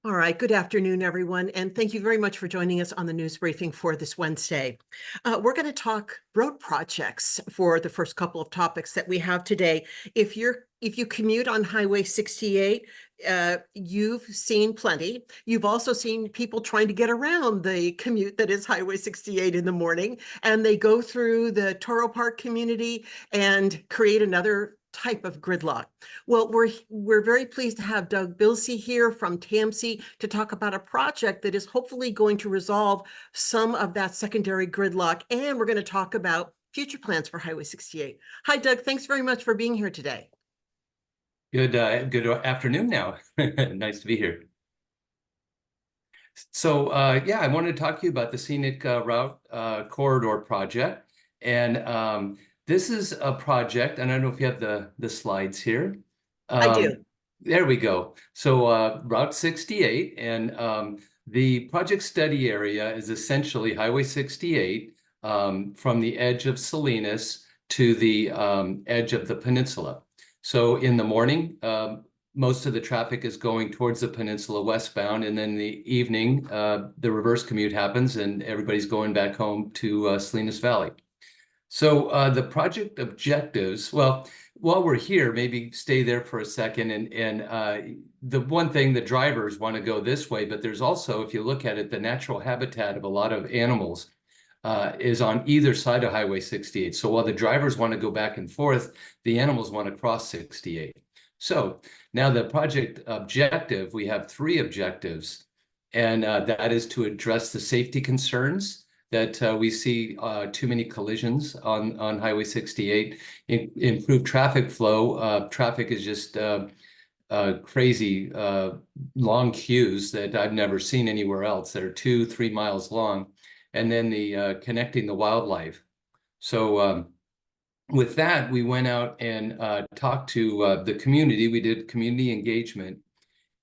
All right, good afternoon, everyone, and thank you very much for joining us on the news briefing for this Wednesday. We're going to talk road projects for the first couple of topics that we have today. If you commute on Highway 68, you've seen plenty. You've also seen people trying to get around the commute that is Highway 68 in the morning, and they go through the Toro Park community and create another type of gridlock. Well, we're very pleased to have Doug Bilse here from TAMC to talk about a project that is hopefully going to resolve some of that secondary gridlock, and we're going to talk about future plans for Highway 68. Hi, Doug. Thanks very much for being here today. Good afternoon now. Nice to be here. So yeah, I wanted to talk to you about the Scenic Route Corridor project. And this is a project, and I don't know if you have the slides here. I do. There we go. So Route 68, and the project study area is essentially Highway 68 from the edge of Salinas to the edge of the peninsula. So in the morning, most of the traffic is going towards the peninsula westbound, and then in the evening, the reverse commute happens and everybody's going back home to Salinas Valley. So the project objectives, well, while we're here, maybe stay there for a second. And the one thing, the drivers want to go this way, but there's also, if you look at it, the natural habitat of a lot of animals is on either side of Highway 68. So while the drivers want to go back and forth, the animals want to cross 68. So now the project objective, we have three objectives, and that is to address the safety concerns that we see too many collisions on Highway 68, improve traffic flow. Traffic is just crazy long queues that I've never seen anywhere else that are 2-3 miles long. And then the connecting the wildlife. So with that, we went out and talked to the community. We did community engagement,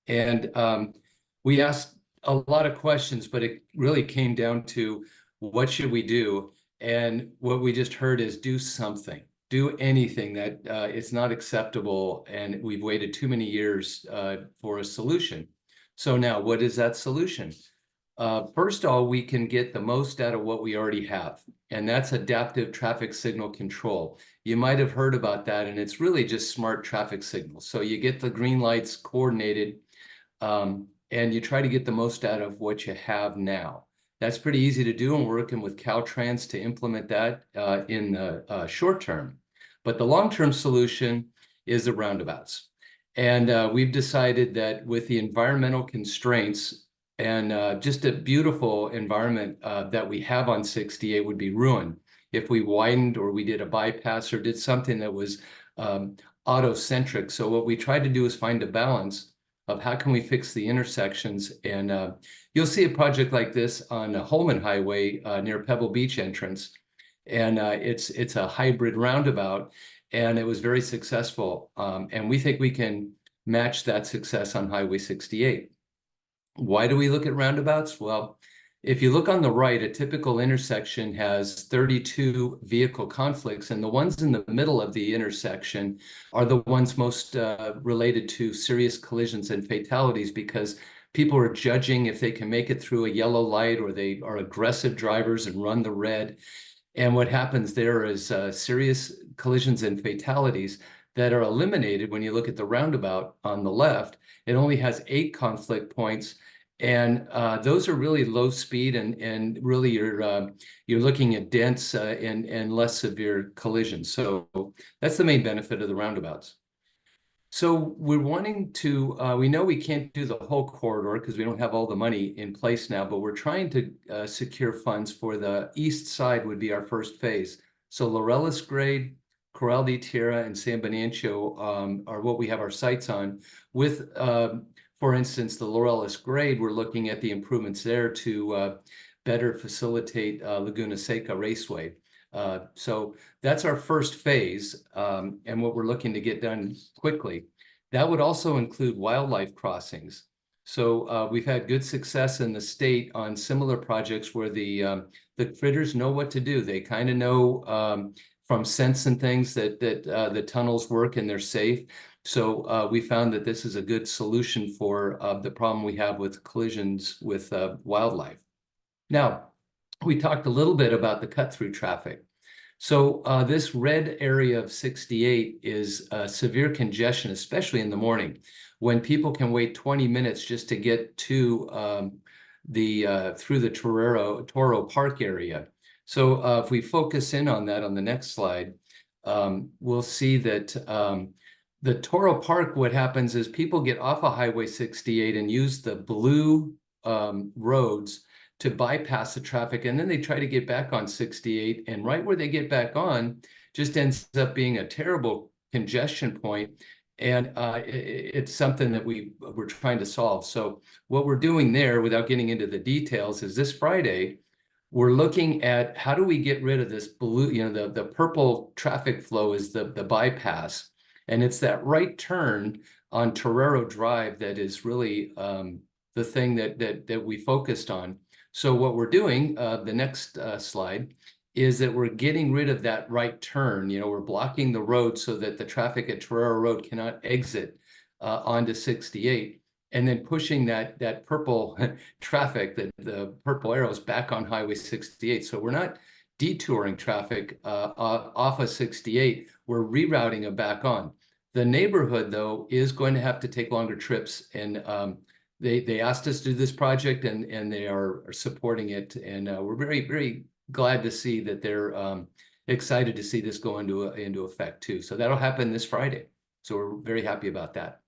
and we asked a lot of questions, but it really came down to what should we do? And what we just heard is do something, do anything that it's not acceptable, and we've waited too many years for a solution. So now, what is that solution? First of all, we can get the most out of what we already have, and that's adaptive traffic signal control. You might have heard about that, and it's really just smart traffic signals. So you get the green lights coordinated, and you try to get the most out of what you have now. That's pretty easy to do, and we're working with Caltrans to implement that in the short term. But the long-term solution is the roundabouts. And we've decided that with the environmental constraints and just a beautiful environment that we have on 68 would be ruined if we widened or we did a bypass or did something that was auto-centric. So what we tried to do is find a balance of how can we fix the intersections. And you'll see a project like this on Holman Highway near Pebble Beach entrance. And it's a hybrid roundabout, and it was very successful. And we think we can match that success on Highway 68. Why do we look at roundabouts? Well, if you look on the right, a typical intersection has 32 vehicle conflicts, and the ones in the middle of the intersection are the ones most related to serious collisions and fatalities, because people are judging if they can make it through a yellow light, or they are aggressive drivers and run the red. And what happens there is serious collisions and fatalities that are eliminated when you look at the roundabout on the left. It only has 8 conflict points, and those are really low speed, and really you're looking at dense and less severe collisions. So that's the main benefit of the roundabouts. So we're wanting to, we know we can't do the whole corridor because we don't have all the money in place now, but we're trying to secure funds for the east side would be our first phase. So Laureles Grade, Corral de Tierra, and San Benancio are what we have our sights on. With, for instance, the Laureles Grade, we're looking at the improvements there to better facilitate Laguna Seca Raceway. So that's our first phase, and what we're looking to get done quickly. That would also include wildlife crossings. So we've had good success in the state on similar projects where the critters know what to do. They kind of know from scents and things that the tunnels work and they're safe. So we found that this is a good solution for the problem we have with collisions with wildlife. Now, we talked a little bit about the cut-through traffic. So this red area of 68 is severe congestion, especially in the morning, when people can wait 20 minutes just to get to through the Toro Park area. So if we focus in on that on the next slide, we'll see that the Toro Park, what happens is people get off of Highway 68 and use the blue roads to bypass the traffic, and then they try to get back on 68, and right where they get back on just ends up being a terrible congestion point, and it's something that we're trying to solve. So what we're doing there, without getting into the details, is this Friday we're looking at how do we get rid of this blue, the purple traffic flow is the bypass, and it's that right turn on Toro Drive that is really the thing that we focused on. So what we're doing, the next slide, is that we're getting rid of that right turn. We're blocking the road so that the traffic at Toro Road cannot exit onto 68, and then pushing that purple traffic, the purple arrows, back on Highway 68. So we're not detouring traffic off of 68, we're rerouting it back on. The neighborhood, though, is going to have to take longer trips, and they asked us to do this project, and they are supporting it, and we're very, very glad to see that they're excited to see this go into effect too. So that'll happen this Friday. So we're very happy about that.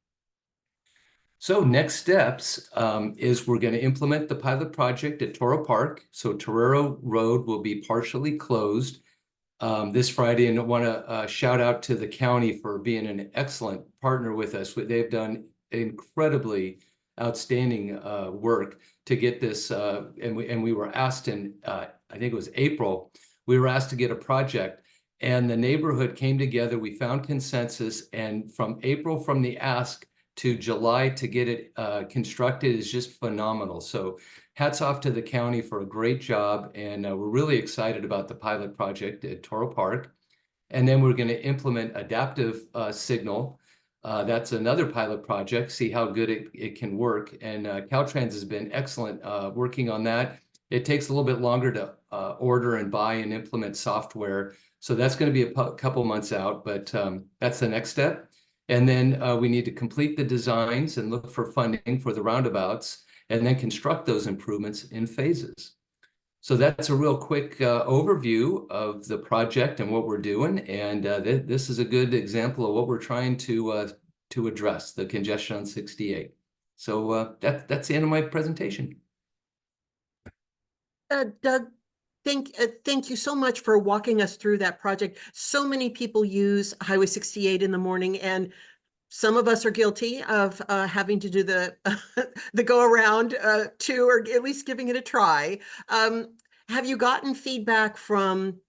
So next steps is we're going to implement the pilot project at Toro Park. So Toro Road will be partially closed this Friday, and I want to shout out to the county for being an excellent partner with us. They've done incredibly outstanding work to get this, and we were asked in, I think it was April, we were asked to get a project, and the neighborhood came together, we found consensus, and from April, from the ask to July to get it constructed is just phenomenal. So hats off to the county for a great job, and we're really excited about the pilot project at Toro Park. And then we're going to implement adaptive signal. That's another pilot project, see how good it can work. And Caltrans has been excellent working on that. It takes a little bit longer to order and buy and implement software. So that's going to be a couple months out, but that's the next step. And then we need to complete the designs and look for funding for the roundabouts, and then construct those improvements in phases. So that's a real quick overview of the project and what we're doing. And this is a good example of what we're trying to address, the congestion on 68. So that's the end of my presentation. Doug, thank you so much for walking us through that project. So many people use Highway 68 in the morning, and some of us are guilty of having to do the the go around too, or at least giving it a try. Have you gotten feedback from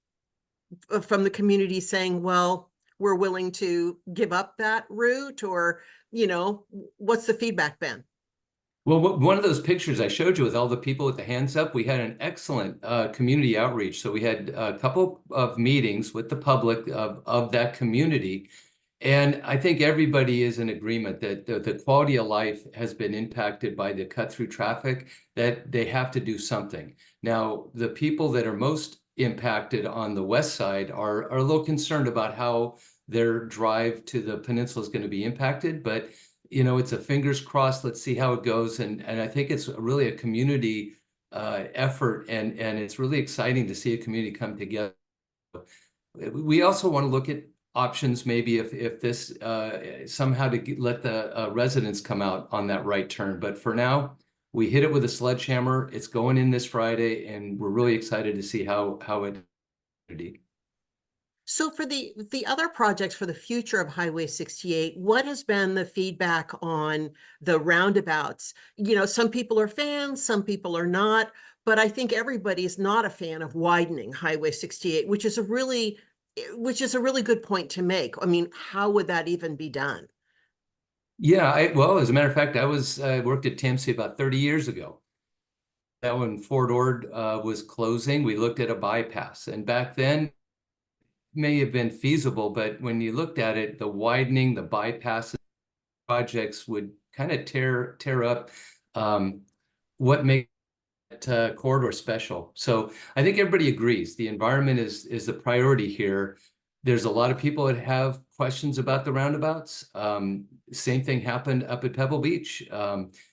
the community saying, well, we're willing to give up that route, or, what's the feedback been? Well, one of those pictures I showed you with all the people with the hands up, we had an excellent community outreach. So we had a couple of meetings with the public of that community. And I think everybody is in agreement that the quality of life has been impacted by the cut-through traffic, that they have to do something. Now, the people that are most impacted on the west side are a little concerned about how their drive to the peninsula is going to be impacted, but it's a fingers crossed, let's see how it goes. And I think it's really a community effort, and it's really exciting to see a community come together. We also want to look at options, maybe if this somehow to let the residents come out on that right turn. But for now, we hit it with a sledgehammer. It's going in this Friday, and we're really excited to see how it. So for the other projects for the future of Highway 68, what has been the feedback on the roundabouts? Some people are fans, some people are not, but I think everybody is not a fan of widening Highway 68, which is a really good point to make. I mean, how would that even be done? Yeah, well, as a matter of fact, I worked at TAMC about 30 years ago. That when Fort Ord was closing, we looked at a bypass, and back then may have been feasible, but when you looked at it, the widening, the bypass projects would kind of tear up what makes corridor special. So I think everybody agrees the environment is the priority here. There's a lot of people that have questions about the roundabouts. Same thing happened up at Pebble Beach.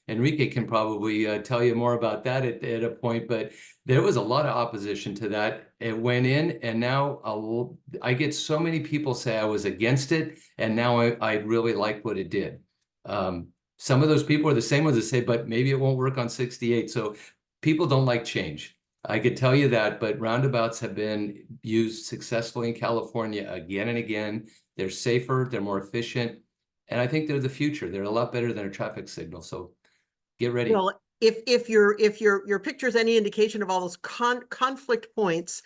Enrique can probably tell you more about that at a point, but there was a lot of opposition to that. It went in, and now I get so many people say I was against it, and now I really like what it did. Some of those people are the same ones that say, but maybe it won't work on 68. So people don't like change. I could tell you that, but roundabouts have been used successfully in California again and again. They're safer, they're more efficient, and I think they're the future. They're a lot better than a traffic signal. So get ready. Well, if your picture's any indication of all those conflict points,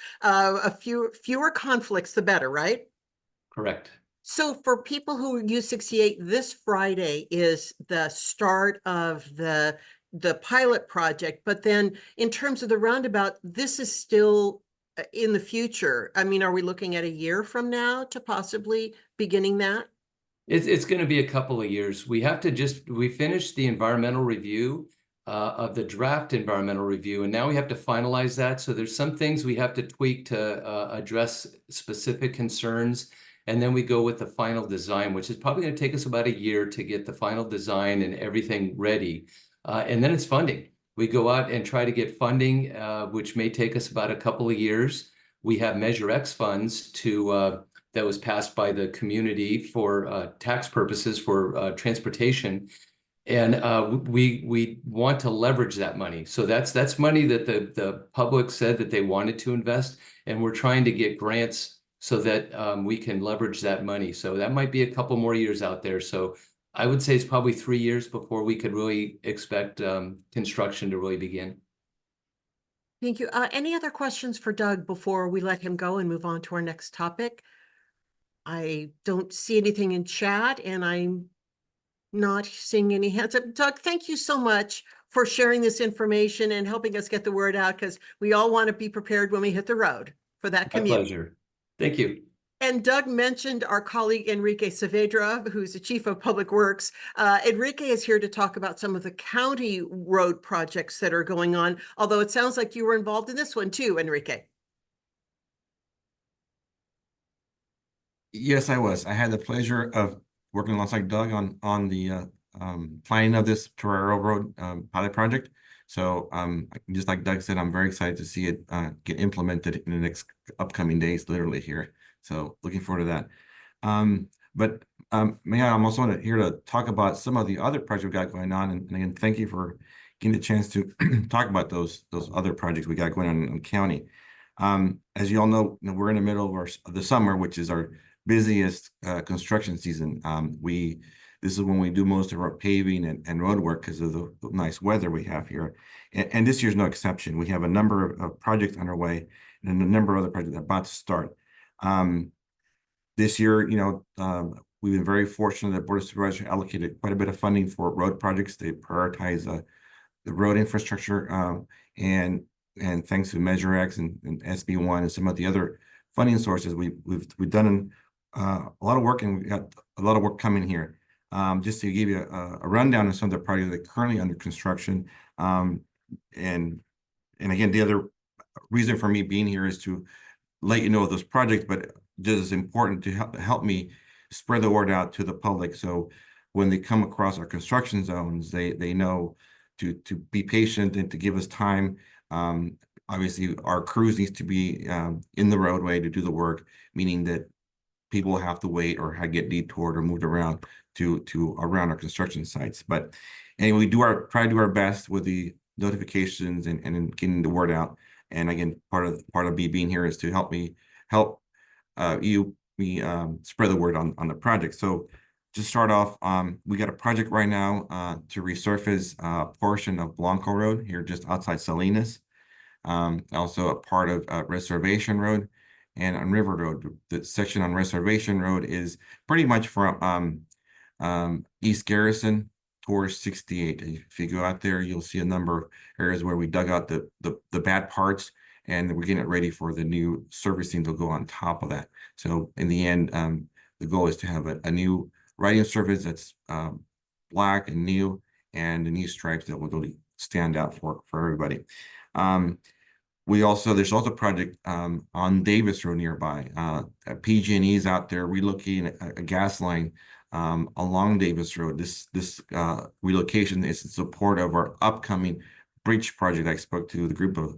fewer conflicts, the better, right? Correct. So for people who use 68, this Friday is the start of the pilot project. But then in terms of the roundabout, this is still in the future. I mean, are we looking at a year from now to possibly beginning that? It's going to be a couple of years. We finished the environmental review of the draft environmental review, and now we have to finalize that. So there's some things we have to tweak to address specific concerns. And then we go with the final design, which is probably going to take us about a year to get the final design and everything ready. And then it's funding. We go out and try to get funding, which may take us about a couple of years. We have Measure X funds that was passed by the community for tax purposes for transportation. And we want to leverage that money. So that's money that the public said that they wanted to invest. And we're trying to get grants so that we can leverage that money. So that might be a couple more years out there. So I would say it's probably 3 years before we could really expect construction to really begin. Thank you. Any other questions for Doug before we let him go and move on to our next topic? I don't see anything in chat, and I'm not seeing any hands up. Doug, thank you so much for sharing this information and helping us get the word out, because we all want to be prepared when we hit the road for that My commute. pleasure. Thank you. And Doug mentioned our colleague Enrique Saavedra, who's the Chief of Public Works. Enrique is here to talk about some of the county road projects that are going on, although it sounds like you were involved in this one too, Enrique. Yes, I was. I had the pleasure of working alongside Doug on the planning of this Toro Road pilot project. So just like Doug said, I'm very excited to see it get implemented in the next upcoming days, literally here. So looking forward to that. I'm also here to talk about some of the other projects we got going on. And again, thank you for getting the chance to talk about those other projects we got going on in the county. As you all know, we're in the middle of the summer, which is our busiest construction season. This is when we do most of our paving and road work because of the nice weather we have here. And this year's no exception. We have a number of projects underway and a number of other projects that are about to start. This year, we've been very fortunate that Board of Supervisors allocated quite a bit of funding for road projects. They prioritize the road infrastructure, and thanks to Measure X and SB1 and some of the other funding sources, we've done a lot of work, and we've got a lot of work coming here. Just to give you a rundown of some of the projects that are currently under construction, and again, the other reason for me being here is to let you know of those projects, but just as important to help me spread the word out to the public. So when they come across our construction zones, they know to be patient and to give us time. Obviously, our crews needs to be in the roadway to do the work, meaning that people will have to wait or get detoured or moved around to around our construction sites. But anyway, we try to do our best with the notifications and getting the word out. And again, part of me being here is to help you spread the word on the project. So to start off, we got a project right now to resurface a portion of Blanco Road here just outside Salinas. Also a part of Reservation Road and on River Road. The section on Reservation Road is pretty much from East Garrison towards 68. If you go out there, you'll see a number of areas where we dug out the bad parts, and we're getting it ready for the new servicing to go on top of that. So in the end, the goal is to have a new riding surface that's black and new, and the new stripes that will really stand out for everybody. There's also a project on Davis Road nearby. PG&E is out there relocating a gas line along Davis Road. This relocation is in support of our upcoming bridge project I spoke to the group of,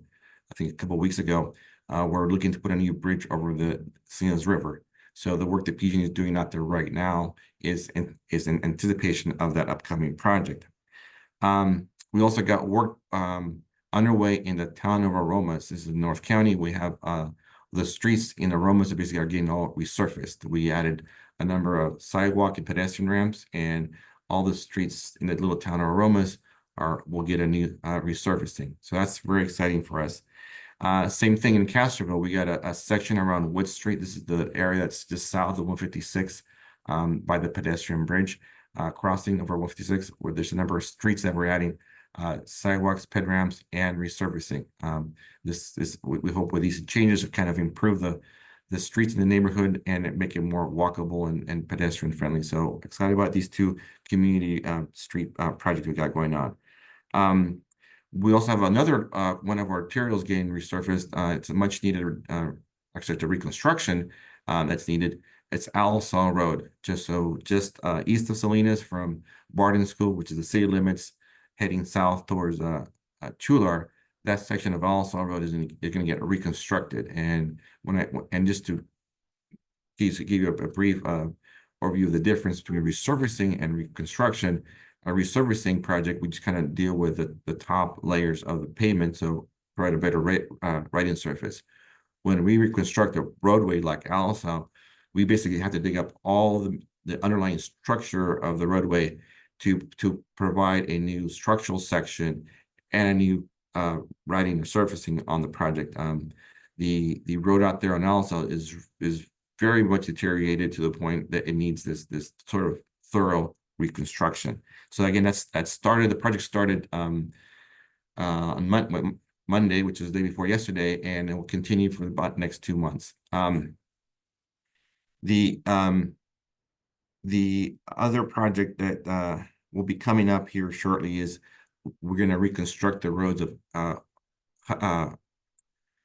I think, a couple of weeks ago. We're looking to put a new bridge over the Salinas River. So the work that PG&E is doing out there right now is in anticipation of that upcoming project. We also got work underway in the town of Aromas. This is in North County. We have the streets in Aromas basically are getting all resurfaced. We added a number of sidewalk and pedestrian ramps, and all the streets in the little town of Aromas will get a new resurfacing. So that's very exciting for us. Same thing in Castroville. We got a section around Wood Street. This is the area that's just south of 156 by the pedestrian bridge crossing over 156, where there's a number of streets that we're adding sidewalks, ped ramps, and resurfacing. We hope with these changes to kind of improve the streets in the neighborhood and make it more walkable and pedestrian friendly. So excited about these two community street projects we got going on. We also have another one of our arterials getting resurfaced. It's a much needed, actually it's a reconstruction that's needed. It's Alisal Road, just east of Salinas from Barton School, which is the city limits, heading south towards Chular. That section of Alisal Road is going to get reconstructed. And just to give you a brief overview of the difference between resurfacing and reconstruction. A resurfacing project, we just kind of deal with the top layers of the pavement, so provide a better riding surface. When we reconstruct a roadway like Alisal, we basically have to dig up all the underlying structure of the roadway to provide a new structural section and a new riding or surfacing on the project. The road out there on Alisal is very much deteriorated to the point that it needs this sort of thorough reconstruction. So again, the project started on Monday, which is the day before yesterday, and it will continue for about the next 2 months. The other project that will be coming up here shortly is we're going to reconstruct the roads of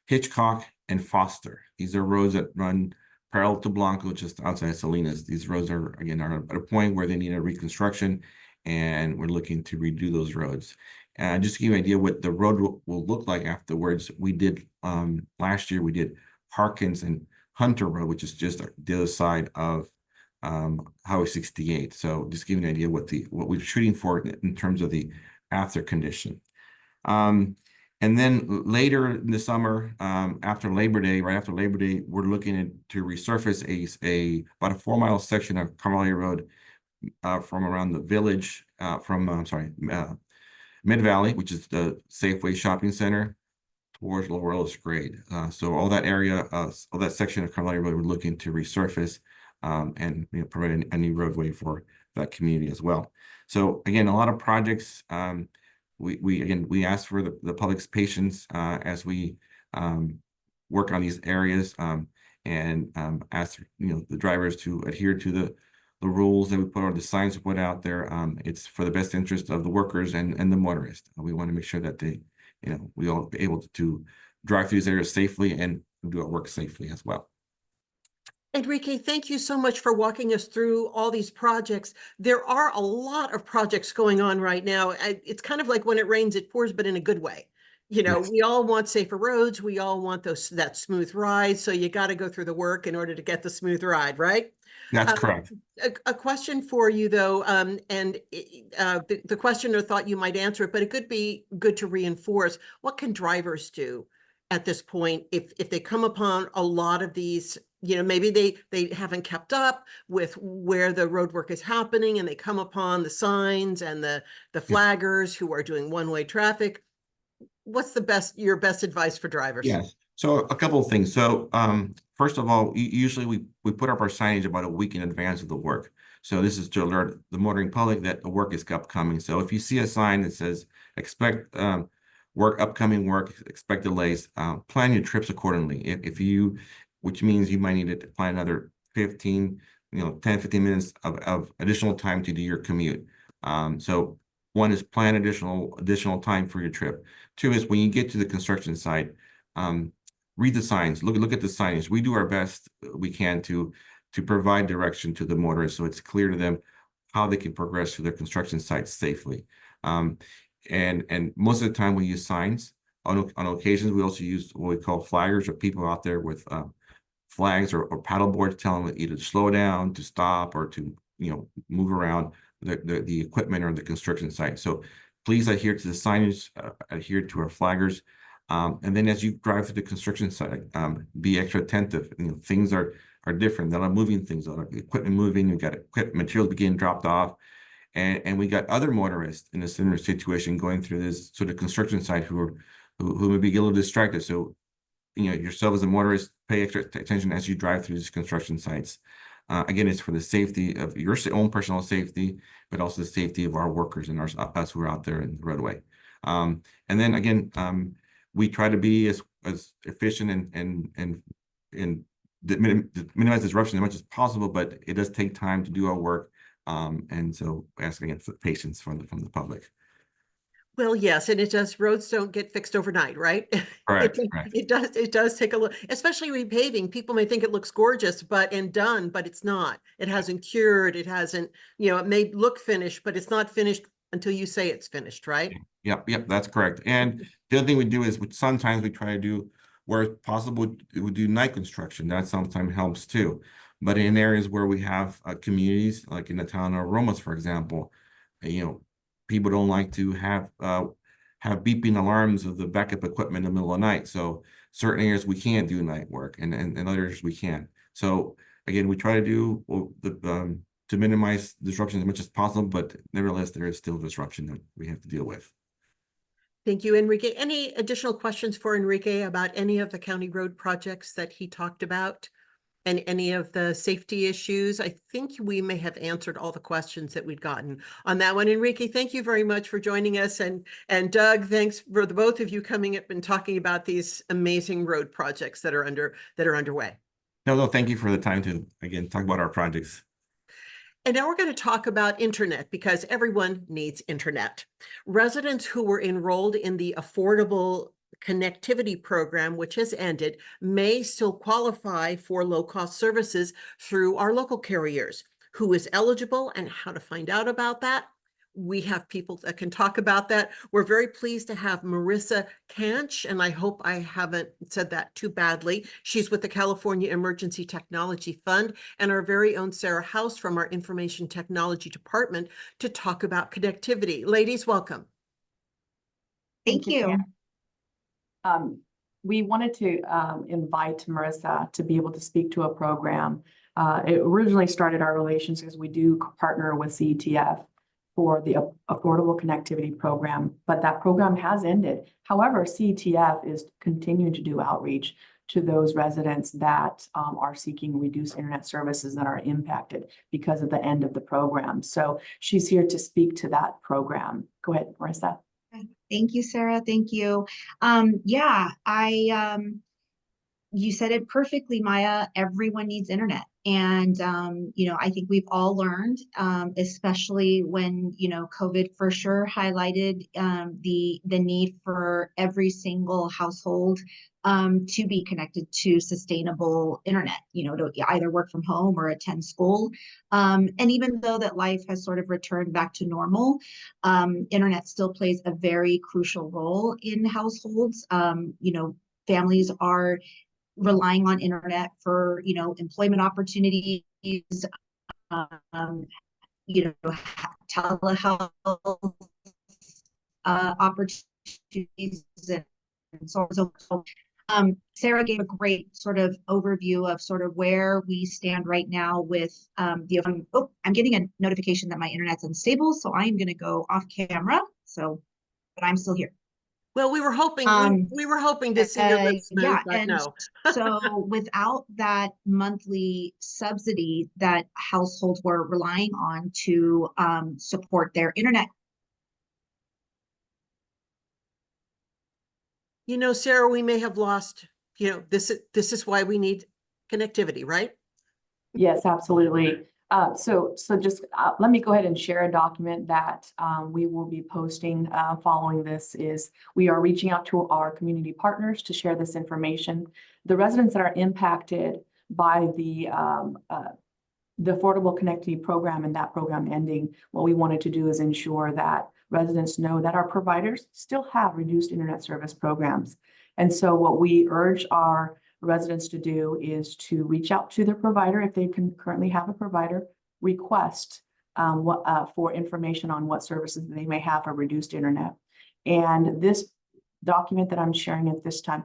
Hitchcock and Foster. These are roads that run parallel to Blanco, just outside Salinas. These roads are at a point where they need a reconstruction, and we're looking to redo those roads. Just to give you an idea what the road will look like afterwards, we did last year, we did Harkins and Hunter Road, which is just the other side of Highway 68. So just give you an idea what we're shooting for in terms of the after condition. And then later in the summer, after Labor Day, right after Labor Day, we're looking to resurface about a 4-mile section of Carmelita Road from around the village, Mid Valley, which is the Safeway Shopping Center, towards Lower Ellis Grade. So all that area, all that section of Carmelita Road, we're looking to resurface and provide a new roadway for that community as well. So again, a lot of projects. We ask for the public's patience as we work on these areas and ask the drivers to adhere to the rules that we put, or the signs we put out there. It's for the best interest of the workers and the motorists. We want to make sure that we all be able to drive through these areas safely and do our work safely as well. Enrique, thank you so much for walking us through all these projects. There are a lot of projects going on right now. It's kind of like when it rains, it pours, but in a good way. Yes. We all want safer roads. We all want that smooth ride. So you got to go through the work in order to get the smooth ride, right? That's correct. A question for you, though, and the questioner thought you might answer it, but it could be good to reinforce. What can drivers do at this point if they come upon a lot of these? Maybe they haven't kept up with where the road work is happening, and they come upon the signs and the flaggers who are doing one-way traffic. What's your best advice for drivers? Yes. So a couple of things. So first of all, usually we put up our signage about a week in advance of the work. So this is to alert the motoring public that the work is upcoming. So if you see a sign that says expect upcoming work, expect delays, plan your trips accordingly. Which means you might need to plan another 10, 15 minutes of additional time to do your commute. So one is plan additional time for your trip. Two is when you get to the construction site, read the signs, look at the signage. We do our best we can to provide direction to the motorists so it's clear to them how they can progress through their construction sites safely. And most of the time we use signs. On occasions, we also use what we call flaggers, or people out there with flags or paddle boards telling them either to slow down, to stop, or to move around the equipment or the construction site. So please adhere to the signage, adhere to our flaggers. And then as you drive through the construction site, be extra attentive. Things are different. They're not moving things. Equipment moving. You've got equipment materials being dropped off. And we got other motorists in a similar situation going through this sort of construction site who may be a little distracted. So, yourself as a motorist, pay extra attention as you drive through these construction sites. Again, it's for the safety of your own personal safety, but also the safety of our workers and us who are out there in the roadway. And then again, we try to be as efficient and minimize disruption as much as possible, but it does take time to do our work. And so asking again for patience from the public. Well, yes, and it does. Roads don't get fixed overnight, right? Correct. It does take a look, especially repaving. People may think it looks gorgeous, but it's not. It hasn't cured. It hasn't, it may look finished, but it's not finished until you say it's finished, right? Yep, that's correct. And the other thing we do is sometimes we try to do, where possible, we do night construction. That sometimes helps too. But in areas where we have communities, like in the town of Romas, for example, people don't like to have beeping alarms of the backup equipment in the middle of the night. So certain areas we can't do night work, and others we can. So again, we try to do to minimize disruption as much as possible, but nevertheless, there is still disruption that we have to deal with. Thank you, Enrique. Any additional questions for Enrique about any of the county road projects that he talked about? And any of the safety issues? I think we may have answered all the questions that we'd gotten on that one. Enrique, thank you very much for joining us. And Doug, thanks for the both of you coming up and talking about these amazing road projects that are underway. No, thank you for the time to, again, talk about our projects. And now we're going to talk about internet, because everyone needs internet. Residents who were enrolled in the Affordable Connectivity Program, which has ended, may still qualify for low-cost services through our local carriers. Who is eligible and how to find out about that? We have people that can talk about that. We're very pleased to have Marissa Canche, and I hope I haven't said that too badly. She's with the California Emergency Technology Fund, and our very own Sarah House from our Information Technology Department to talk about connectivity. Ladies, welcome. Thank you. We wanted to invite Marissa to be able to speak to a program. It originally started our relations because we do partner with CETF for the Affordable Connectivity Program, but that program has ended. However, CETF is continuing to do outreach to those residents that are seeking reduced internet services that are impacted because of the end of the program. So she's here to speak to that program. Go ahead, Marissa. Thank you, Sarah. Thank you. You said it perfectly, Maya. Everyone needs internet. And, I think we've all learned, especially when, COVID for sure highlighted the need for every single household to be connected to sustainable internet, to either work from home or attend school. And even though that life has sort of returned back to normal, internet still plays a very crucial role in households. Families are relying on internet for, employment opportunities, telehealth opportunities, and so on. So Sarah gave a great sort of overview of sort of where we stand right now with I'm getting a notification that my internet's unstable, so I am going to go off camera. But I'm still here. Well, we were hoping to see your lips move, but no. So without that monthly subsidy that households were relying on to support their internet. Sarah, we may have lost, this is why we need connectivity, right? Yes, absolutely. So just let me go ahead and share a document that we will be posting following this. Is we are reaching out to our community partners to share this information. The residents that are impacted by the Affordable Connectivity Program and that program ending, what we wanted to do is ensure that residents know that our providers still have reduced internet service programs. And so what we urge our residents to do is to reach out to their provider if they can currently have a provider, request for information on what services they may have for reduced internet. And this document that I'm sharing at this time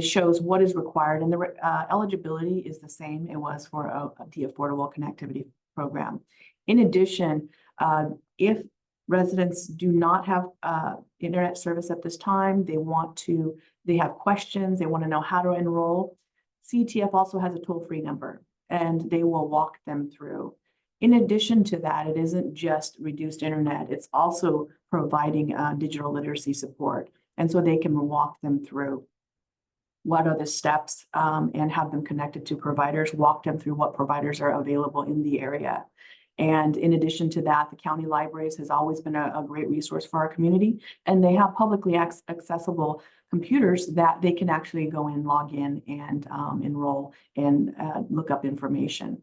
shows what is required, and the eligibility is the same it was for the Affordable Connectivity Program. In addition, if residents do not have internet service at this time, they have questions, they want to know how to enroll, CTF also has a toll-free number, and they will walk them through. In addition to that, it isn't just reduced internet, it's also providing digital literacy support. And so they can walk them through what are the steps and have them connected to providers, walk them through what providers are available in the area. And in addition to that, the county libraries has always been a great resource for our community, and they have publicly accessible computers that they can actually go in, log in, and enroll and look up information.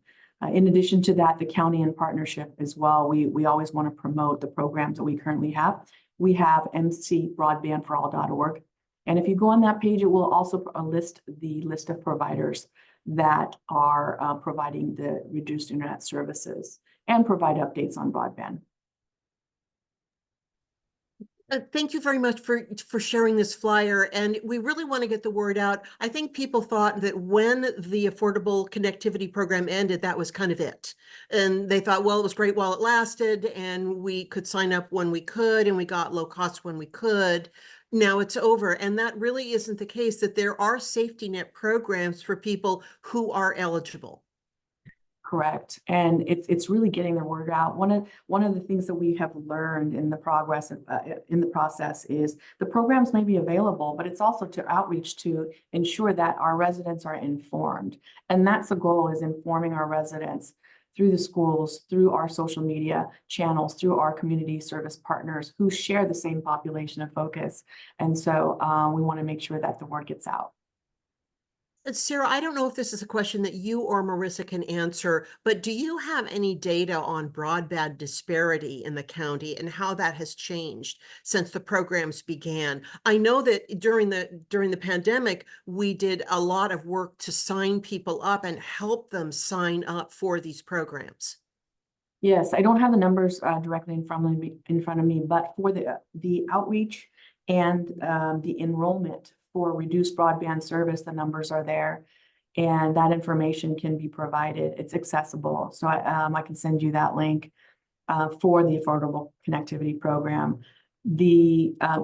In addition to that, the county in partnership as well, we always want to promote the programs that we currently have. We have mcbroadbandforall.org. And if you go on that page, it will also list the list of providers that are providing the reduced internet services and provide updates on broadband. Thank you very much for sharing this flyer. And we really want to get the word out. I think people thought that when the Affordable Connectivity Program ended, that was kind of it. And they thought, well, it was great while it lasted, and we could sign up when we could, and we got low cost when we could. Now it's over. And that really isn't the case, that there are safety net programs for people who are eligible. Correct. And it's really getting the word out. One of the things that we have learned in the process is the programs may be available, but it's also to outreach to ensure that our residents are informed. And that's the goal, is informing our residents through the schools, through our social media channels, through our community service partners who share the same population of focus. And so we want to make sure that the word gets out. Sarah, I don't know if this is a question that you or Marissa can answer, but do you have any data on broadband disparity in the county and how that has changed since the programs began? I know that during the pandemic, we did a lot of work to sign people up and help them sign up for these programs. Yes, I don't have the numbers directly in front of me, but for the outreach and the enrollment for reduced broadband service, the numbers are there, and that information can be provided. It's accessible. So I can send you that link for the Affordable Connectivity Program.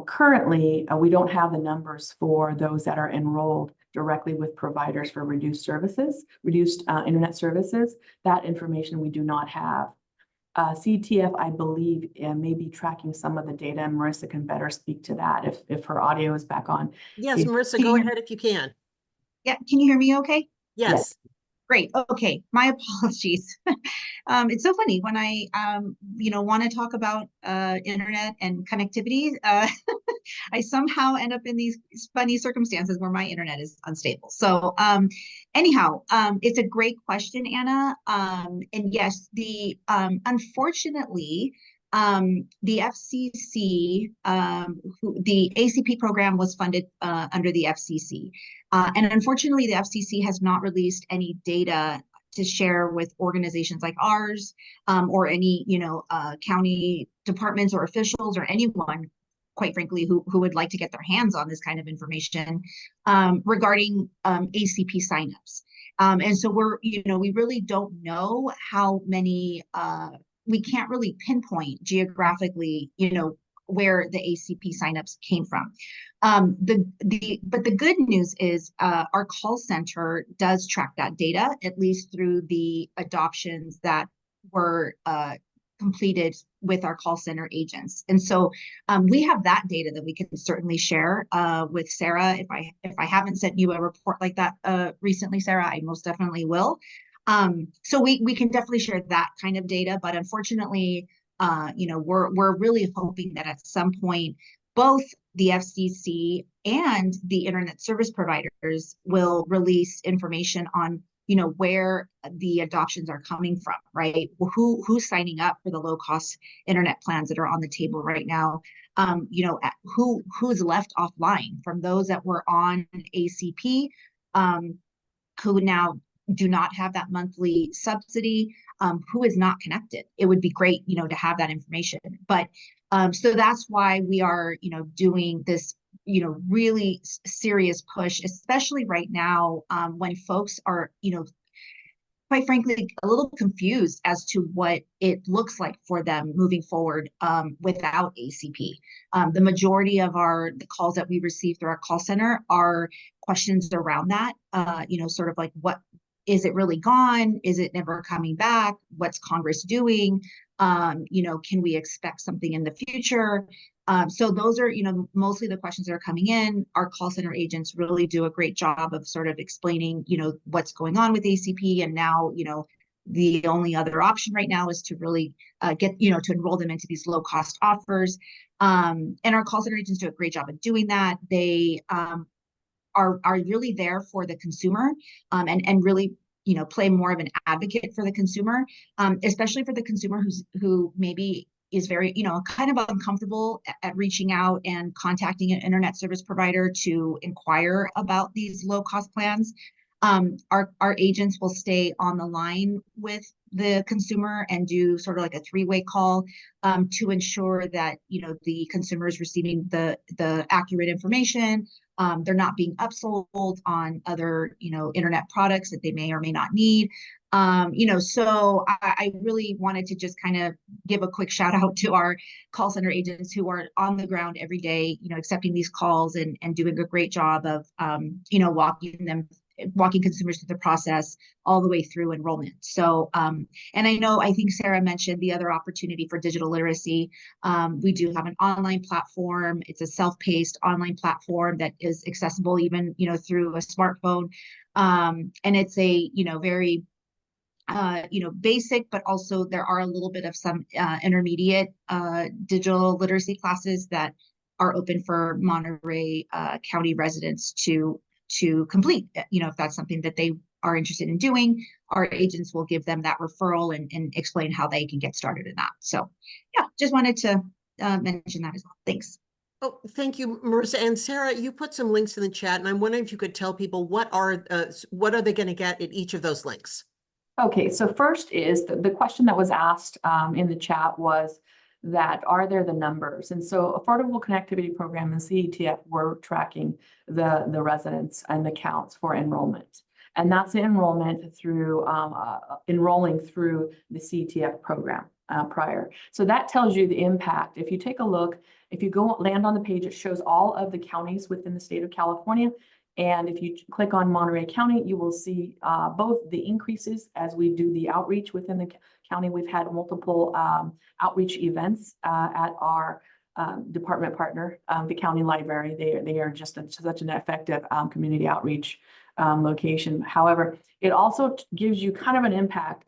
Currently, we don't have the numbers for those that are enrolled directly with providers for reduced internet services. That information we do not have. CTF, I believe, may be tracking some of the data, and Marissa can better speak to that if her audio is back on. Yes, Marissa, go ahead if you can. Yeah, can you hear me okay? Yes. Great. Okay, my apologies. It's so funny when I want to talk about internet and connectivity. I somehow end up in these funny circumstances where my internet is unstable. So anyhow, it's a great question, Anna. And yes, unfortunately, the FCC, the ACP program was funded under the FCC. And unfortunately, the FCC has not released any data to share with organizations like ours, or any, county departments or officials or anyone, quite frankly, who would like to get their hands on this kind of information regarding ACP signups. And so we really don't know how many, we can't really pinpoint geographically, where the ACP signups came from. But the good news is our call center does track that data, at least through the adoptions that were completed with our call center agents. And so we have that data that we can certainly share with Sarah. If I haven't sent you a report like that recently, Sarah, I most definitely will. So we can definitely share that kind of data, but unfortunately, we're really hoping that at some point, both the FCC and the internet service providers will release information on, where the adoptions are coming from, right? Who's signing up for the low cost internet plans that are on the table right now? Who's left offline from those that were on ACP, who now do not have that monthly subsidy, who is not connected. It would be great, to have that information. But so that's why we are, doing this, really serious push, especially right now, when folks are, quite frankly, a little confused as to what it looks like for them moving forward without ACP. The majority of the calls that we receive through our call center are questions around that, sort of like, what is it really gone? Is it never coming back? What's Congress doing? Can we expect something in the future? So those are, mostly the questions that are coming in. Our call center agents really do a great job of sort of explaining, what's going on with ACP. And now, the only other option right now is to really get, to enroll them into these low cost offers. And our call center agents do a great job of doing that. They are really there for the consumer, and really, play more of an advocate for the consumer, especially for the consumer who maybe is very, kind of uncomfortable at reaching out and contacting an internet service provider to inquire about these low cost plans. Our agents will stay on the line with the consumer and do sort of like a three-way call to ensure that, the consumer is receiving the accurate information. They're not being upsold on other, internet products that they may or may not need. So I really wanted to just kind of give a quick shout out to our call center agents who are on the ground every day, accepting these calls and doing a great job of, walking consumers through the process all the way through enrollment. So, and I think Sarah mentioned the other opportunity for digital literacy. We do have an online platform. It's a self-paced online platform that is accessible even, through a smartphone. And it's a, very basic, but also there are a little bit of some intermediate digital literacy classes that are open for Monterey County residents to complete, if that's something that they are interested in doing. Our agents will give them that referral and explain how they can get started in that. So yeah, just wanted to mention that as well. Thanks. Oh, thank you, Marissa. And Sarah, you put some links in the chat, and I'm wondering if you could tell people what are they going to get at each of those links? Okay, so first is the question that was asked in the chat was that are there the numbers? And so Affordable Connectivity Program and CETF were tracking the residents and the counts for enrollment. And that's the enrollment through enrolling through the CETF program prior. So that tells you the impact. If you take a look, if you land on the page, it shows all of the counties within the state of California. And if you click on Monterey County, you will see both the increases as we do the outreach within the county. We've had multiple outreach events at our department partner, the county library. They are just such an effective community outreach location. However, it also gives you kind of an impact.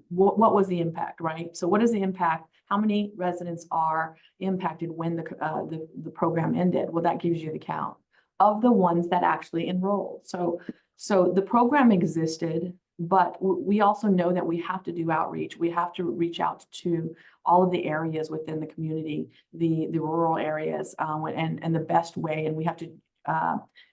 What was the impact, right? So what is the impact? How many residents are impacted when the program ended? Well, that gives you the count of the ones that actually enrolled. So the program existed, but we also know that we have to do outreach. We have to reach out to all of the areas within the community, the rural areas, and the best way. And we have to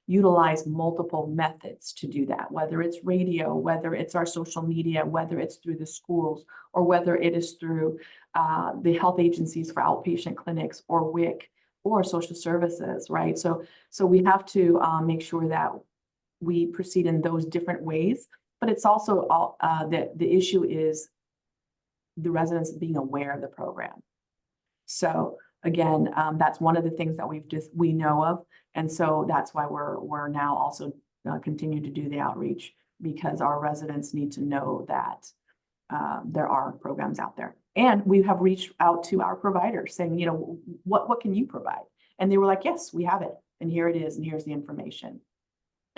utilize multiple methods to do that, whether it's radio, whether it's our social media, whether it's through the schools, or whether it is through the health agencies for outpatient clinics or WIC, or social services, right? So we have to make sure that we proceed in those different ways, but it's also the issue is the residents being aware of the program. So again, that's one of the things that we know of, and so that's why we're now also continue to do the outreach, because our residents need to know that there are programs out there. And we have reached out to our providers saying, what can you provide? And they were like, yes, we have it. And here it is. And here's the information.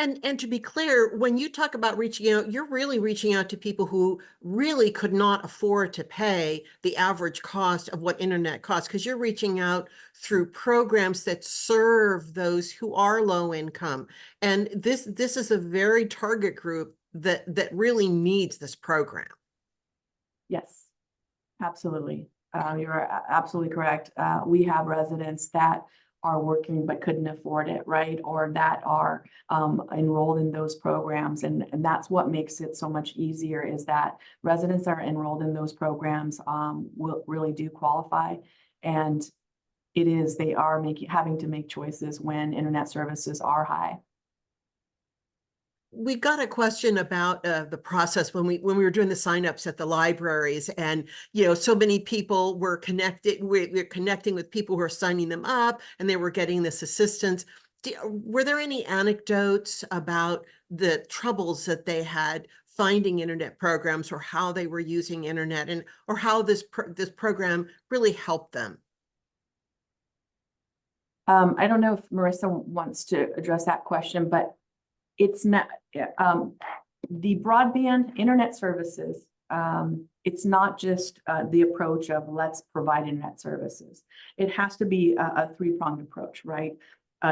And to be clear, when you talk about reaching out, you're really reaching out to people who really could not afford to pay the average cost of what internet costs, because you're reaching out through programs that serve those who are low income. And this is a very target group that really needs this program. Yes, absolutely. You're absolutely correct. We have residents that are working but couldn't afford it, right? Or that are enrolled in those programs. And that's what makes it so much easier, is that residents that are enrolled in those programs will really do qualify. And they are having to make choices when internet services are high. We got a question about the process when we were doing the signups at the libraries, and so many people were connected. We're connecting with people who are signing them up, and they were getting this assistance. Were there any anecdotes about the troubles that they had finding internet programs, or how they were using internet, and or how this program really helped them? I don't know if Marissa wants to address that question, but it's not the broadband internet services. It's not just the approach of let's provide internet services. It has to be a three-pronged approach, right?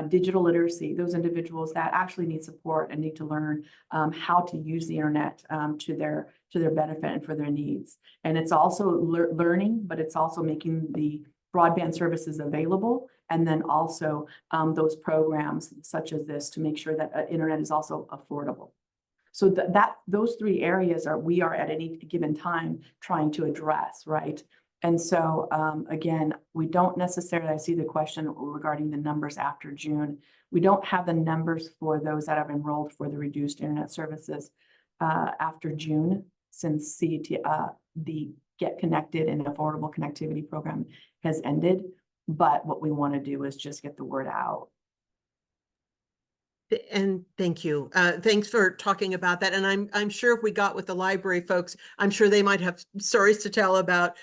Digital literacy, those individuals that actually need support and need to learn how to use the internet to their benefit and for their needs. And it's also learning, but it's also making the broadband services available, and then also those programs such as this to make sure that internet is also affordable. So those three areas we are at any given time trying to address, right? And so again, we don't necessarily, I see the question regarding the numbers after June. We don't have the numbers for those that have enrolled for the reduced internet services after June, since the Get Connected and Affordable Connectivity program has ended. But what we want to do is just get the word out. And thank you. Thanks for talking about that. And I'm sure if we got with the library folks, I'm sure they might have stories to tell about,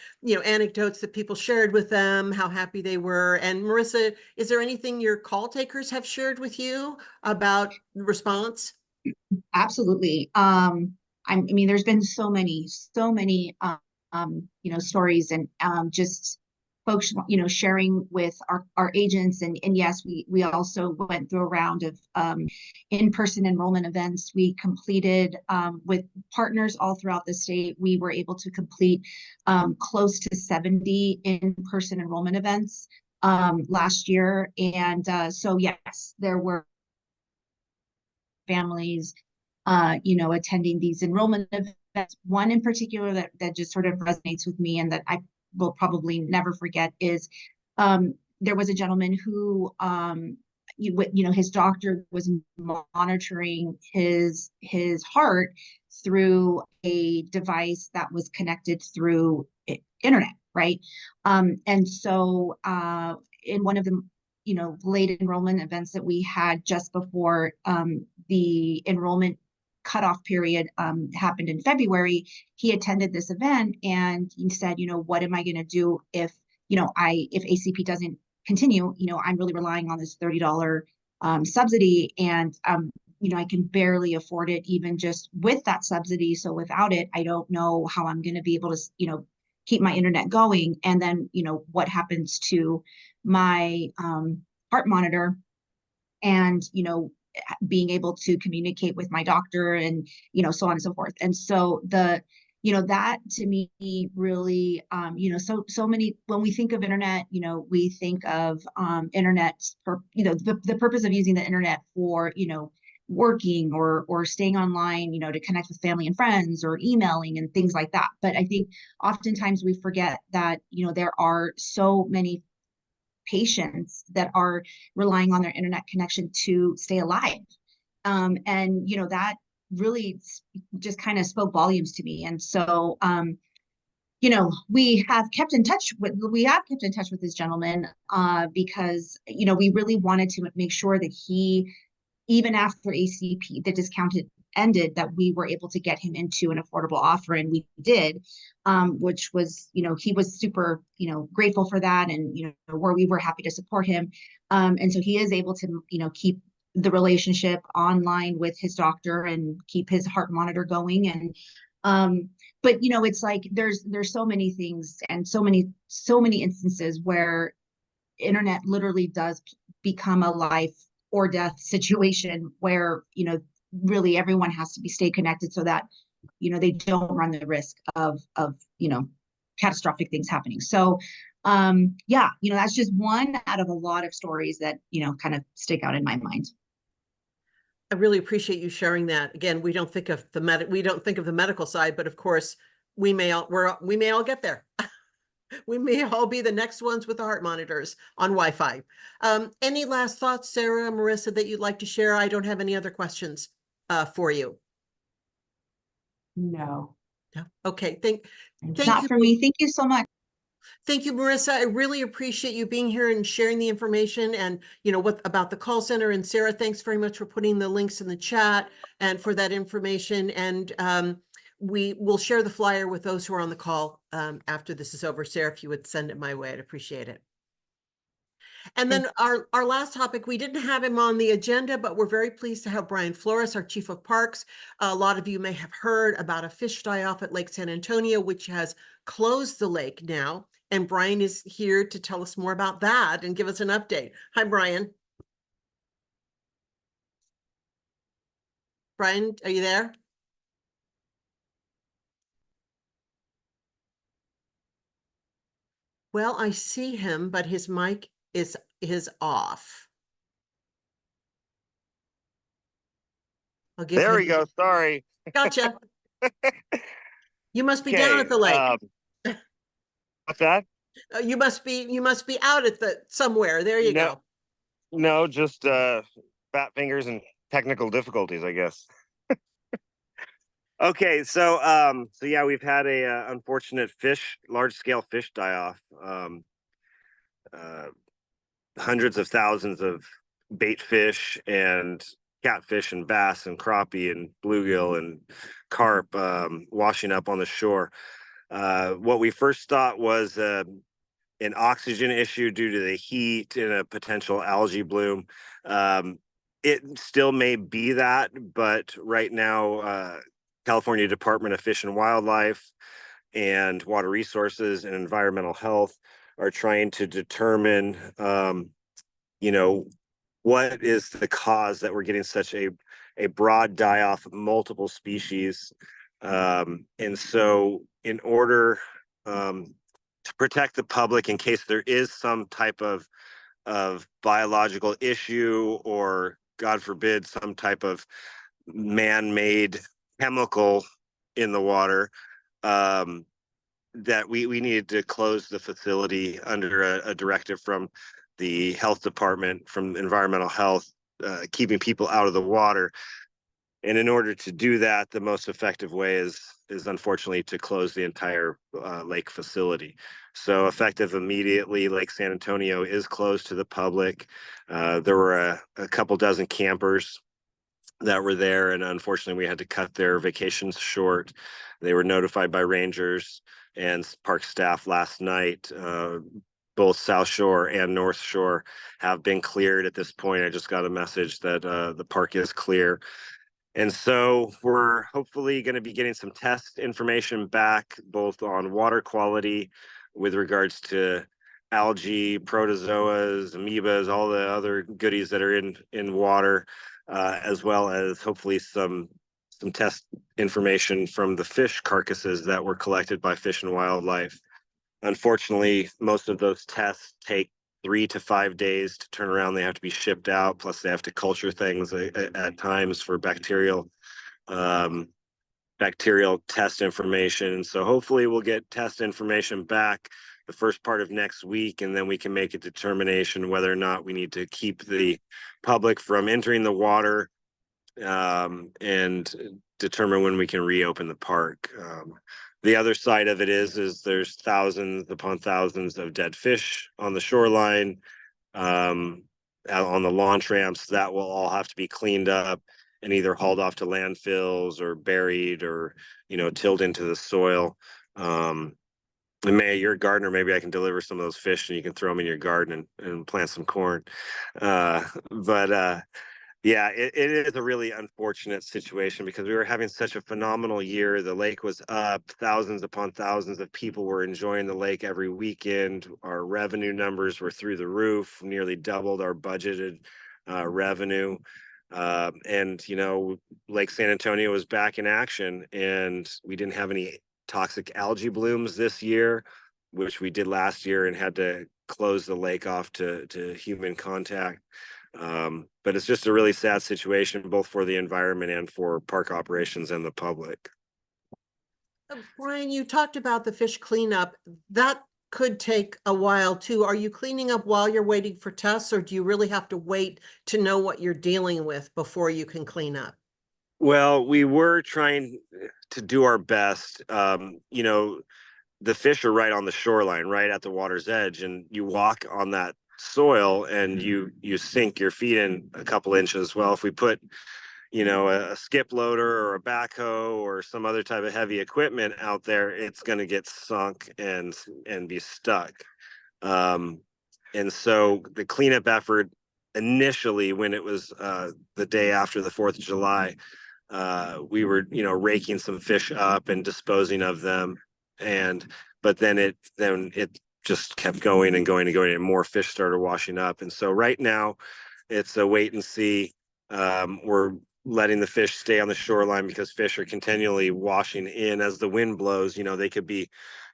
anecdotes that people shared with them, how happy they were. And Marissa, is there anything your call takers have shared with you about the response? Absolutely. I mean, there's been so many, stories, and just folks, sharing with our agents. And yes, we also went through a round of in-person enrollment events. We completed with partners all throughout the state. We were able to complete close to 70 in-person enrollment events last year. And so yes, there were families attending these enrollment events. One in particular that just sort of resonates with me, and that I will probably never forget, is there was a gentleman who his doctor was monitoring his heart through a device that was connected through internet, right? And so in one of the late enrollment events that we had just before the enrollment cutoff period happened in February, he attended this event, and he said, what am I going to do if ACP doesn't continue? I'm really relying on this $30 subsidy, and I can barely afford it even just with that subsidy. So without it, I don't know how I'm going to be able to keep my internet going. And then what happens to my heart monitor, and being able to communicate with my doctor, and so on and so forth. And so that to me really so many, when we think of internet, we think of internet for the purpose of using the internet for working or staying online, to connect with family and friends, or emailing and things like that. But I think oftentimes we forget that there are so many patients that are relying on their internet connection to stay alive. And that really just kind of spoke volumes to me. And so we have kept in touch with this gentleman because we really wanted to make sure that he, even after ACP, the discounted ended, that we were able to get him into an affordable offer, and we did, which was, he was super, grateful for that, and we were happy to support him, and so he is able to, keep the relationship online with his doctor and keep his heart monitor going. And but you know, it's like there's so many things and so many instances where internet literally does become a life or death situation where, you know, really everyone has to stay connected so that, you know, they don't run the risk of you know, catastrophic things happening. So yeah, you know, that's just one out of a lot of stories that, you know, kind of stick out in my mind. I really appreciate you sharing that. Again, we don't think of the medical side, but of course, we may all get there. We may all be the next ones with the heart monitors on Wi-Fi. Any last thoughts, Sarah, Marissa, that you'd like to share? I don't have any other questions for you. No. No. Okay. Thank Not you. for me. Thank you so much. Thank you, Marissa. I really appreciate you being here and sharing the information and, you know, what about the call center. And Sarah, thanks very much for putting the links in the chat and for that information. And we will share the flyer with those who are on the call after this is over. Sarah, if you would send it my way, I'd appreciate it. And then our last topic, we didn't have him on the agenda, but we're very pleased to have Bryan Flores, our Chief of Parks. A lot of you may have heard about a fish die-off at Lake San Antonio, which has closed the lake now. And Bryan is here to tell us more about that and give us an update. Hi, Bryan. Bryan, are you there? Well, I see him, but his mic is off. I'll give There him. we go. Sorry. Gotcha. You must be down Okay. at the lake. What's that? You must be out at the somewhere. There you No, go. no, just fat fingers and technical difficulties, I guess. Okay, so yeah, we've had a unfortunate large scale fish die off. Hundreds of thousands of bait fish and catfish and bass and crappie and bluegill and carp washing up on the shore. What we first thought was an oxygen issue due to the heat and a potential algae bloom. It still may be that, but right now, California Department of Fish and Wildlife and Water Resources and Environmental Health are trying to determine, you know, what is the cause that we're getting such a broad die-off of multiple species. And so in order to protect the public in case there is some type of biological issue or, God forbid, some type of man-made chemical in the water, that we needed to close the facility under a directive from the health department, from environmental health, keeping people out of the water. And in order to do that, the most effective way is unfortunately to close the entire lake facility. So effective immediately, Lake San Antonio is closed to the public. There were a couple dozen campers that were there, and unfortunately we had to cut their vacations short. They were notified by rangers and park staff last night. Both South Shore and North Shore have been cleared at this point. I just got a message that the park is clear. And so we're hopefully going to be getting some test information back, both on water quality with regards to algae, protozoas, amoebas, all the other goodies that are in water, as well as hopefully some test information from the fish carcasses that were collected by Fish and Wildlife. Unfortunately, most of those tests take 3 to 5 days to turn around. They have to be shipped out. Plus, they have to culture things at times for bacterial test information. So hopefully we'll get test information back the first part of next week, and then we can make a determination whether or not we need to keep the public from entering the water, and determine when we can reopen the park. The other side of it is there's thousands upon thousands of dead fish on the shoreline, on the launch ramps. That will all have to be cleaned up and either hauled off to landfills or buried or, tilled into the soil. And you're a gardener, maybe I can deliver some of those fish and you can throw them in your garden and plant some corn. But Yeah, it is a really unfortunate situation because we were having such a phenomenal year. The lake was up, thousands upon thousands of people were enjoying the lake every weekend. Our revenue numbers were through the roof, nearly doubled our budgeted revenue. And, Lake San Antonio was back in action, and we didn't have any toxic algae blooms this year, which we did last year and had to close the lake off to human contact. But it's just a really sad situation, both for the environment and for park operations and the public. Bryan, you talked about the fish cleanup. That could take a while too. Are you cleaning up while you're waiting for tests, or do you really have to wait to know what you're dealing with before you can clean up? Well, we were trying to do our best. The fish are right on the shoreline, right at the water's edge, and you walk on that soil and you sink your feet in a couple inches. Well, if we put a skip loader or a backhoe or some other type of heavy equipment out there, it's going to get sunk and be stuck. And so the cleanup effort initially, when it was the day after the 4th of July, we were raking some fish up and disposing of them, but then it just kept going and going and going, and more fish started washing up. And so right now it's a wait and see. We're letting the fish stay on the shoreline because fish are continually washing in as the wind blows. The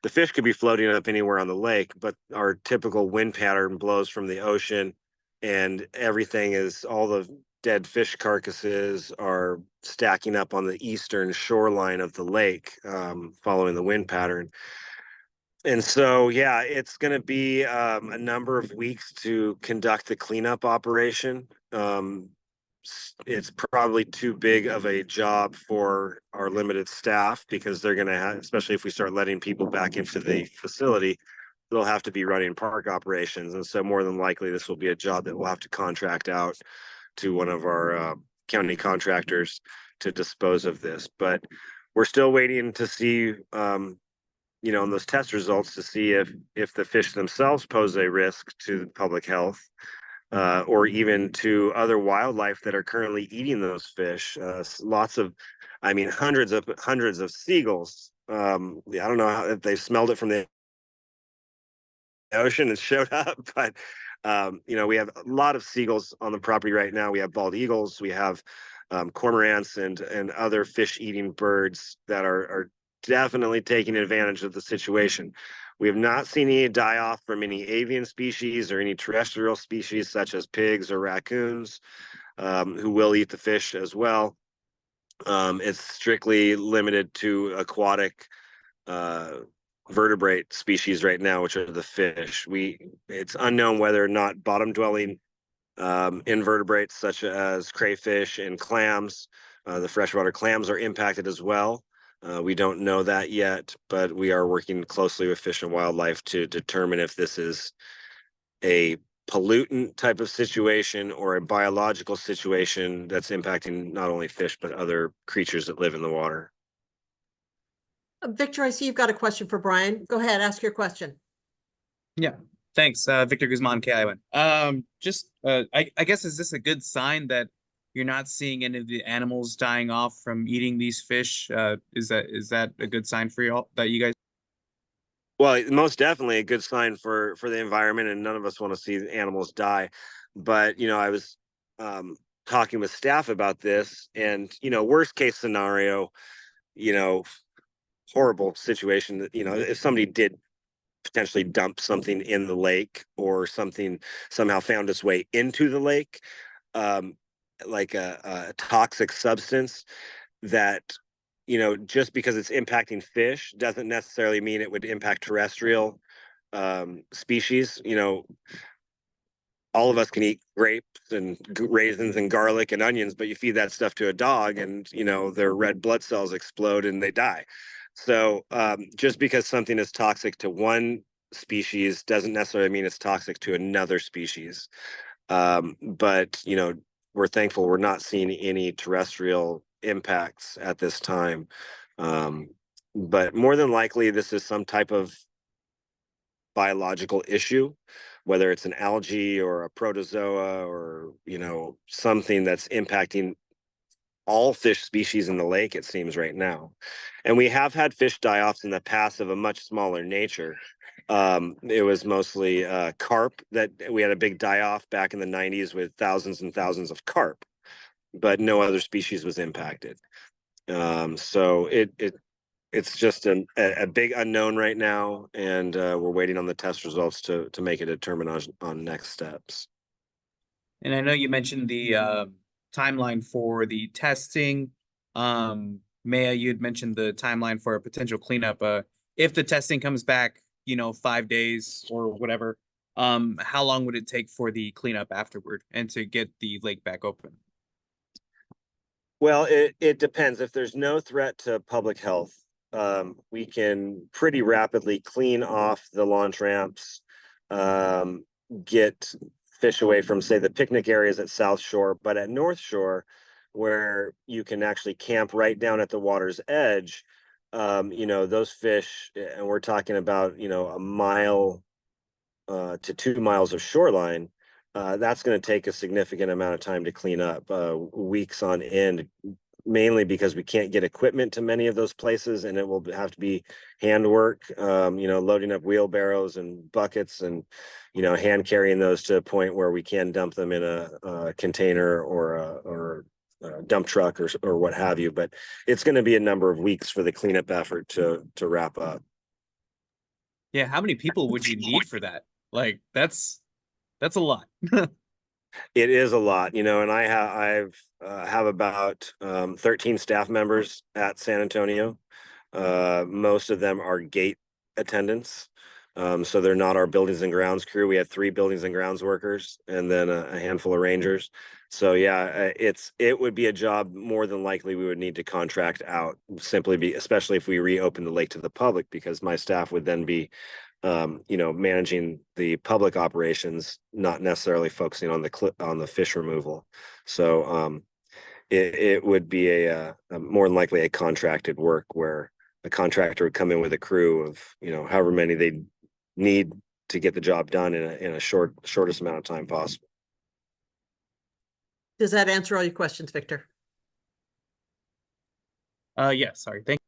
fish could be floating up anywhere on the lake, but our typical wind pattern blows from the ocean, and all the dead fish carcasses are stacking up on the eastern shoreline of the lake, following the wind pattern. And so, yeah, it's going to be a number of weeks to conduct the cleanup operation. It's probably too big of a job for our limited staff, because they're going to have, especially if we start letting people back into the facility, they'll have to be running park operations. And so more than likely, this will be a job that we'll have to contract out to one of our county contractors to dispose of this. But we're still waiting to see, in those test results, to see if the fish themselves pose a risk to public health, or even to other wildlife that are currently eating those fish. Hundreds of seagulls. I don't know if they smelled it from the ocean and showed up, but we have a lot of seagulls on the property right now. We have bald eagles, we have cormorants and other fish-eating birds that are definitely taking advantage of the situation. We have not seen any die-off from any avian species or any terrestrial species such as pigs or raccoons, who will eat the fish as well. It's strictly limited to aquatic vertebrate species right now, which are the fish. It's unknown whether or not bottom-dwelling invertebrates such as crayfish and clams, the freshwater clams, are impacted as well. We don't know that yet, but we are working closely with Fish and Wildlife to determine if this is a pollutant type of situation or a biological situation that's impacting not only fish, but other creatures that live in the water. Victor, I see you've got a question for Bryan. Go ahead, ask your question. Yeah, thanks. Victor Guzman, KION. I guess, is this a good sign that you're not seeing any of the animals dying off from eating these fish? Is that a good sign for y'all, that you guys? Well, most definitely a good sign for the environment, and none of us want to see animals die. But I was talking with staff about this, and worst case scenario, horrible situation that if somebody did potentially dump something in the lake, or something somehow found its way into the lake, like a toxic substance that, just because it's impacting fish doesn't necessarily mean it would impact terrestrial species. All of us can eat grapes and raisins and garlic and onions, but you feed that stuff to a dog and, their red blood cells explode and they die. So just because something is toxic to one species doesn't necessarily mean it's toxic to another species. But, we're thankful we're not seeing any terrestrial impacts at this time. But more than likely, this is some type of biological issue. whether it's an algae or a protozoa or, something that's impacting all fish species in the lake, it seems right now. And we have had fish die-offs in the past of a much smaller nature. It was mostly carp that we had a big die-off back in the 90s with thousands and thousands of carp, but no other species was impacted. So it's just a big unknown right now, and we're waiting on the test results to make a determination on next steps. And I know you mentioned the timeline for the testing. Maya, you had mentioned the timeline for a potential cleanup. If the testing comes back, 5 days or whatever, how long would it take for the cleanup afterward and to get the lake back open? Well, it depends. If there's no threat to public health, we can pretty rapidly clean off the launch ramps, get fish away from, say, the picnic areas at South Shore, but at North Shore, where you can actually camp right down at the water's edge, those fish, and we're talking about, a mile to 2 miles of shoreline, that's going to take a significant amount of time to clean up, weeks on end, mainly because we can't get equipment to many of those places, and it will have to be handwork, loading up wheelbarrows and buckets and, hand carrying those to a point where we can dump them in a container or a dump truck or what have you. But it's going to be a number of weeks for the cleanup effort to wrap up. Yeah, how many people would you need for that? Like, that's a lot. It is a lot, and I have about 13 staff members at San Antonio. Most of them are gate attendants. So they're not our buildings and grounds crew. We have 3 buildings and grounds workers and then a handful of rangers. So yeah, it would be a job more than likely we would need to contract out, especially if we reopen the lake to the public, because my staff would then be managing the public operations, not necessarily focusing on the fish removal. So it would be a more than likely a contracted work where a contractor would come in with a crew of however many they need to get the job done in a shortest amount of time possible. Does that answer all your questions, Victor? Yeah, sorry. Thank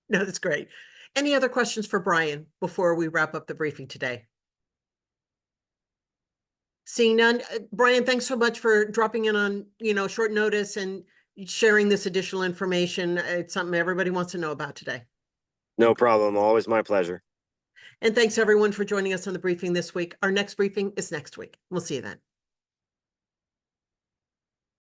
you. No, that's great. Any other questions for Bryan before we wrap up the briefing today? Seeing none, Bryan, thanks so much for dropping in on, short notice and sharing this additional information. It's something everybody wants to know about today. No problem. Always my pleasure. And thanks everyone for joining us on the briefing this week. Our next briefing is next week. We'll see you then.